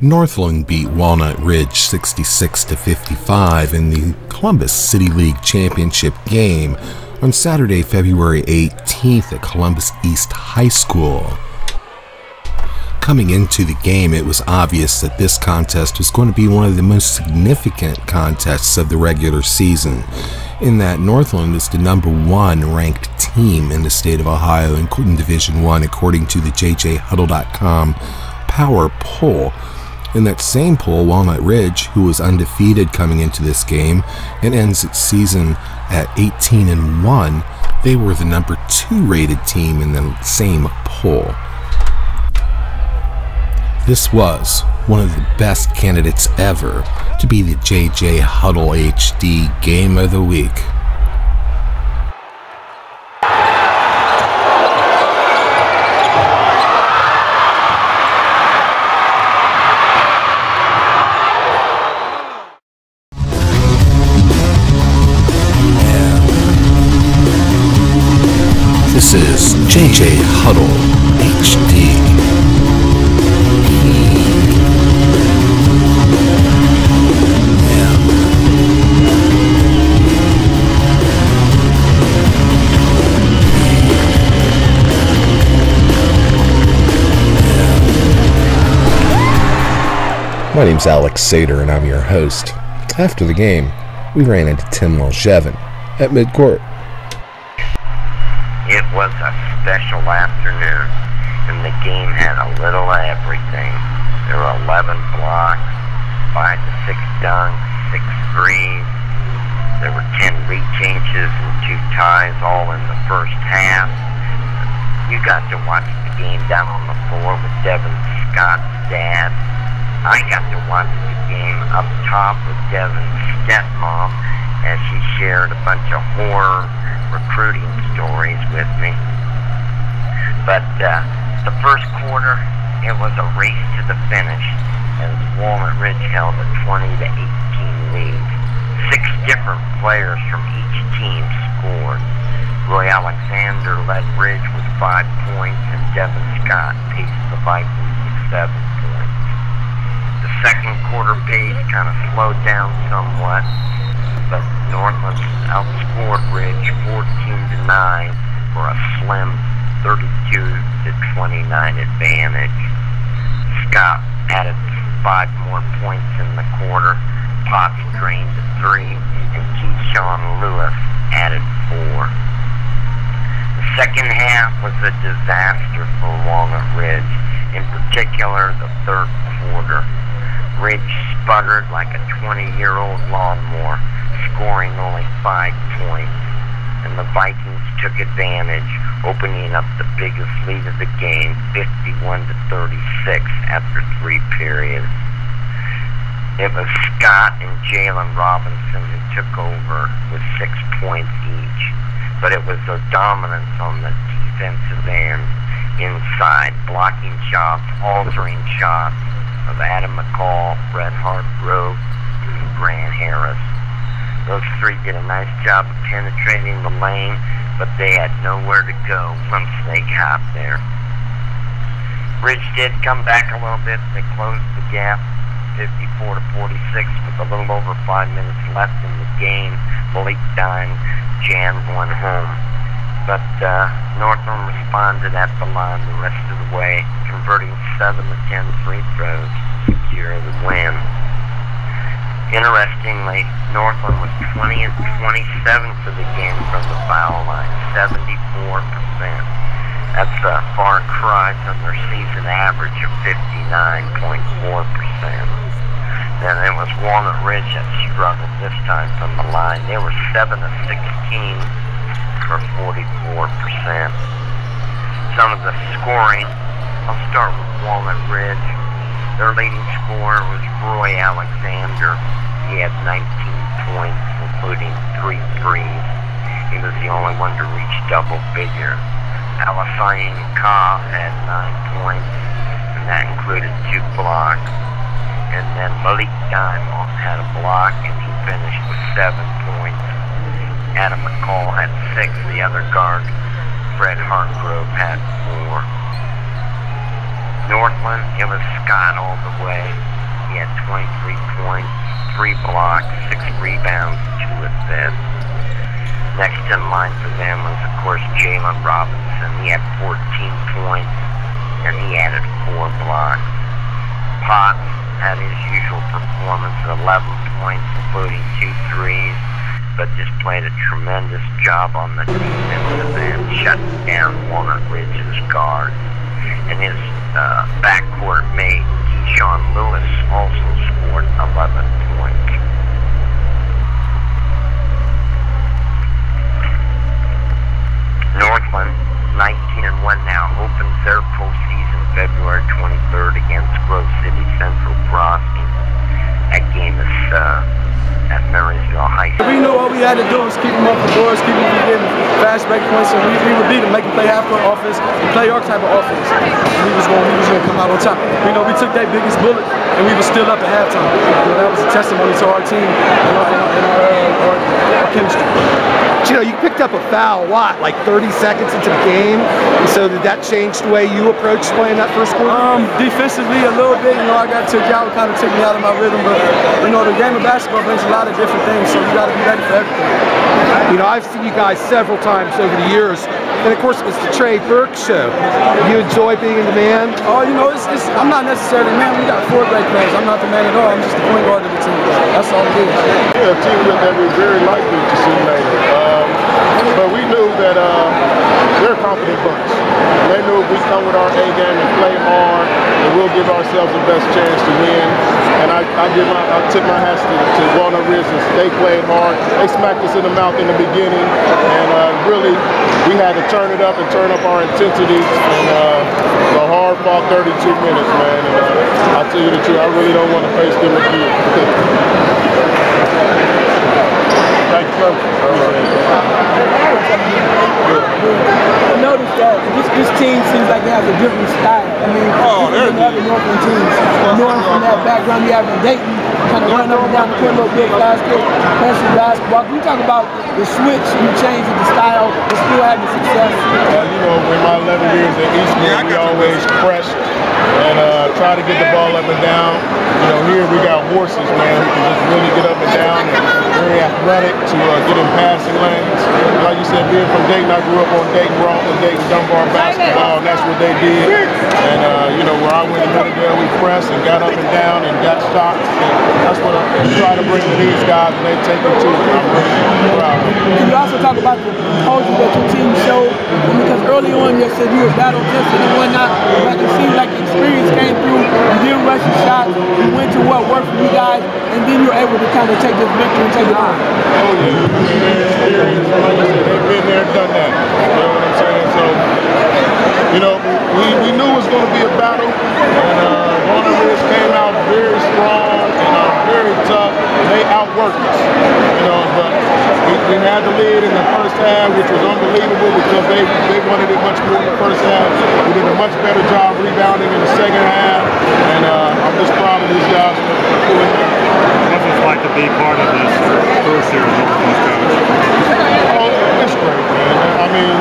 Northland beat Walnut Ridge 66-55 in the Columbus City League Championship game on Saturday, February 18th at Columbus East High School. Coming into the game, it was obvious that this contest was going to be one of the most significant contests of the regular season, in that Northland is the #1 ranked team in the state of Ohio in Division I according to the JJHuddle.com Power Poll. In that same poll, Walnut Ridge, who was undefeated coming into this game and ends its season at 18-1, they were the #2 rated team in the same poll. This was one of the best candidates ever to be the JJ Huddle HD Game of the Week. This is JJ Huddle HD. My name's Alex Sater and I'm your host. After the game, we ran into Tim Longevin at midcourt. It was a special afternoon, and the game had a little of everything. There were 11 blocks, 5 to 6 dunks, 6 threes. There were 10 lead changes and 2 ties all in the first half. You got to watch the game down on the floor with Devin Scott's dad. I got to watch the game up top with Devin's stepmom as she shared a bunch of horror recruiting stories with me. But the first quarter, it was a race to the finish as Walnut Ridge held a 20-18 lead. 6 different players from each team scored. Roy Alexander led Ridge with 5 points and Devin Scott paced the Vikings with 7 points. The second quarter pace kind of slowed down somewhat, but Northland outscored Ridge 14-9 for a slim 32-29 advantage. Scott added 5 more points in the quarter, Potts drained 3, and Keyshawn Lewis added 4. The second half was a disaster for Walnut Ridge, in particular the third quarter. Ridge sputtered like a 20-year-old lawnmower, scoring only 5 points, and the Vikings took advantage, opening up the biggest lead of the game, 51-36 after 3 periods. It was Scott and Jalen Robinson who took over with 6 points each, but it was their dominance on the defensive end, inside, blocking shots, altering shots of Adam McCall, Brett Hartgrove, and Grant Harris. Those 3 did a nice job of penetrating the lane, but they had nowhere to go once they got there. Ridge did come back a little bit. They closed the gap 54-46 with a little over 5 minutes left in the game. Malik Dime jammed one home. But Northland responded at the line the rest of the way, converting 7 of 10 free throws to secure the win. Interestingly, Northland was 20 of 27 for the game from the foul line, 74%. That's a far cry from their season average of 59.4%. Then it was Walnut Ridge that struggled this time from the line. They were 7 of 16 for 44%. Some of the scoring, I'll start with Walnut Ridge. Their leading scorer was Roy Alexander. He had 19 points, including 3 threes. He was the only one to reach double figures. Alassane Ka had 9 points, and that included 2 blocks. And then Malik Diamond had a block, and he finished with 7 points. Adam McCall had 6. The other guard, Fred Hartgrove, had 4. Northland, it was Scott all the way. He had 23 points, 3 blocks, 6 rebounds, 2 assists. Next in line for them was, of course, Jalen Robinson. He had 14 points, and he added 4 blocks. Potts had his usual performance, 11 points, including 2 threes, but just played a tremendous job on the defensive end, shutting down Walnut Ridge's guard. And his backcourt mate, Keyshawn Lewis, also scored 11 points. Northland, 19-1 now, opens their postseason February 23rd against Grove City Central Crossing. That game is at Marysville High School. We knew what we had to do was keep them off the boards, keep them from getting fast break points, and we would beat them, make them play half-court offense, and play our type of offense. And we was going to come out on top. We know we took that biggest bullet, and we were still up at halftime. You know, that was a testimony to our team and our chemistry. You know, you picked up a foul, what, like 30 seconds into the game? And so did that change the way you approached playing that first quarter? Defensively a little bit, you know, I got took out, kind of took me out of my rhythm, but, you know, the game of basketball brings a lot of different things, so you got to be ready for everything. You know, I've seen you guys several times over the years, and of course it was the Trey Burke show. You enjoy being the man? Oh, you know, I'm not necessarily the man. We got 4 great players. I'm not the man at all. I'm just the point guard of the team. That's all it is. Yeah, a team that we're very likely to see later. But we knew that they're a confident bunch. They knew if we come with our A game and play hard, that we'll give ourselves the best chance to win. And I tip my hats to Walnut Ridge. They played hard. They smacked us in the mouth in the beginning, and really we had to turn it up and turn up our intensity. And the hard-fought 32 minutes, man. And I'll tell you the truth, I really don't want to face them again. Thank you, Coach. I noticed that this team seems like they have a different style. I mean, than the other Northland teams. Knowing from that background you have in Dayton, kind of running up and down the court, little big basket, passing basketball. Can you talk about the switch and the change of the style and still having success? You know, in my 11 years at Eastwood, we always pressed and try to get the ball up and down. You know, here we got horses, man, who can just really get up and down and very athletic to get in passing lanes. Like you said, being from Dayton, I grew up on Dayton Rockland, Dayton Dunbar basketball, and that's what they did. And you know, where I went to Middledale, we pressed and got up and down and got shots. And that's what I try to bring to these guys, and they take it to. I'm really proud of them. Can you also talk about the composure that your team showed? Because early on you said you were battle tested and whatnot, but it seemed like the experience came through. You didn't rush your shots. You went to what worked for you guys, and then you were able to kind of take this victory and take it on. Oh yeah, like I said, they've been there, done that. You know what I'm saying? So, you know, we knew it was going to be a battle, and Walnut Ridge came out very strong and very tough. They outworked us, you know, but we had the lead in the first half, which was unbelievable because they wanted it much more in the first half. We did a much better job rebounding in the second half, and I'm just proud of these guys for pulling it. What's it like to be part of this first year of Northland's coach? Oh, it's great, man. I mean,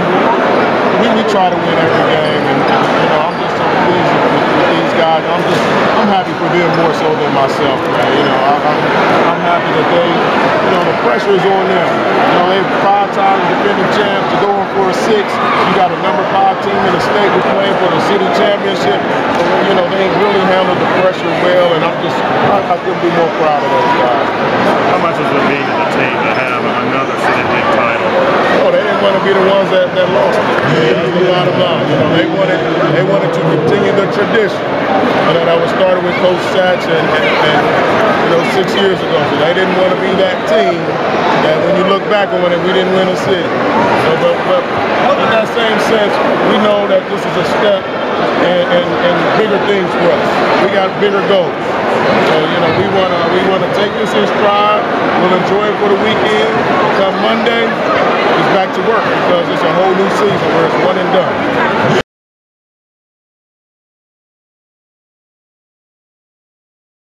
we try to win every game, and you know, I'm just so pleased with these guys. I'm happy for them more so than myself, man. You know, I'm happy that they, you know, the pressure is on them. You know, they're 5-time defending champs. To go on for a 6, you got a number 5 team in the state who's playing for the city championship. So, you know, they really handled the pressure well, and I couldn't be more proud of those guys. How much does it mean to the team to have another city league title? Oh, they didn't want to be the ones that lost it. That's the bottom line. You know, they wanted to continue the tradition. You know, that was started with Coach Satch and you know, 6 years ago. So they didn't want to be that team that when you look back on it, we didn't win a city. So, but in that same sense, we know that this is a step and bigger things for us. We got bigger goals. So, you know, we wanna take this in stride. We'll enjoy it for the weekend. Come Monday, it's back to work because it's a whole new season where it's one and done.